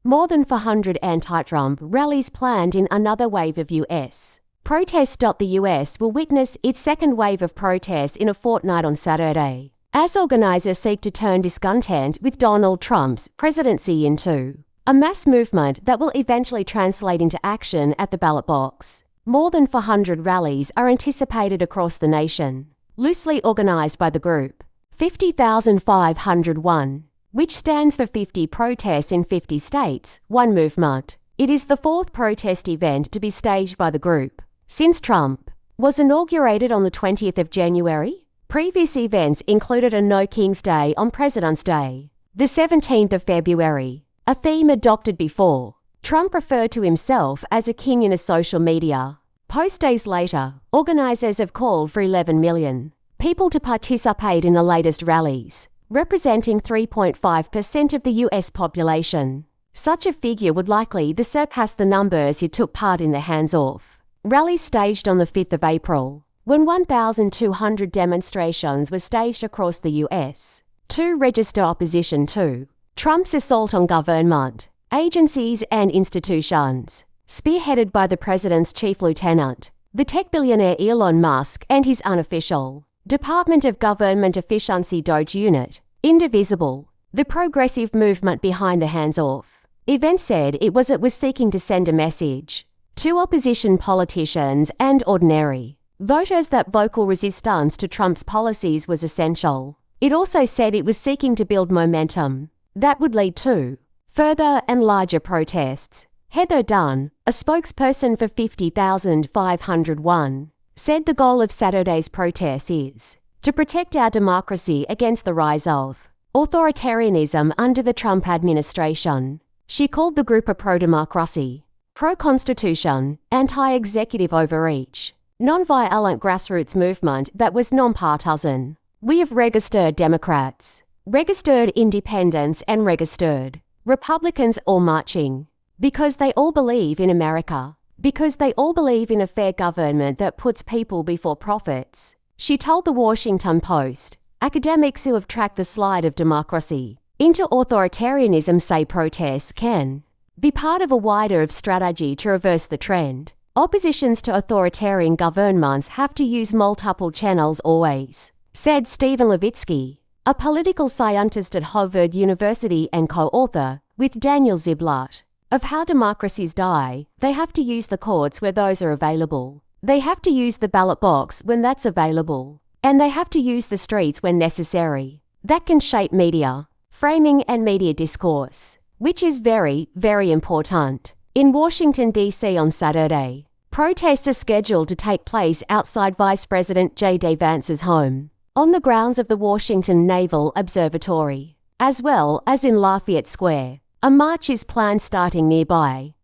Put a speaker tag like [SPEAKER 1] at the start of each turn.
[SPEAKER 1] More than 400 anti-Trump rallies planned in another wave of U.S. protests. The U.S. will witness its second wave of protests in a fortnight on Saturday, as organizers seek to turn discontent with Donald Trump's presidency into a mass movement that will eventually translate into action at the ballot box. More than 400 rallies are anticipated across the nation, loosely organized by the group 50,501, which stands for 50 protests in 50 states, one movement. It is the fourth protest event to be staged by the group since Trump was inaugurated on the 20th of January. Previous events included a No King's Day on President's Day, the 17th of February, a theme adopted before. Trump referred to himself as a king in a social media post. Days later, organizers have called for 11 million people to participate in the latest rallies, representing 3.5% of the U.S. population. Such a figure would likely surpass the numbers who took part in the hands-off rallies staged on the 5th of April, when 1,200 demonstrations were staged across the U.S. to register opposition to Trump's assault on government, agencies and institutions, spearheaded by the president's chief lieutenant, the tech billionaire Elon Musk, and his unofficial Department of Government Efficiency Doge unit, Indivisible, the progressive movement behind the hands-off event, said it was seeking to send a message to opposition politicians and ordinary voters that vocal resistance to Trump's policies was essential. It also said it was seeking to build momentum that would lead to further and larger protests. Heather Dunn, a spokesperson for 50,501, said the goal of Saturday's protests is to protect our democracy against the rise of authoritarianism under the Trump administration. She called the group a pro-democracy, pro-constitution, anti-executive overreach, non-violent grassroots movement that was non-partisan. We have registered Democrats, registered independents and registered Republicans all marching because they all believe in America, because they all believe in a fair government that puts people before profits. She told the Washington Post, academics who have tracked the slide of democracy into authoritarianism say protests can be part of a wider strategy to reverse the trend. Oppositions to authoritarian governments have to use multiple channels always, said Stephen Levitsky, a political scientist at Harvard University and co-author with Daniel Ziblatt of How Democracies Die. They have to use the courts where those are available. They have to use the ballot box when that's available. And they have to use the streets when necessary. That can shape media framing and media discourse, which is very, very important. In Washington, D.C. on Saturday, protests are scheduled to take place outside Vice President J.D. Vance's home, on the grounds of the Washington Naval Observatory, as well as in Lafayette Square. A march is planned starting nearby.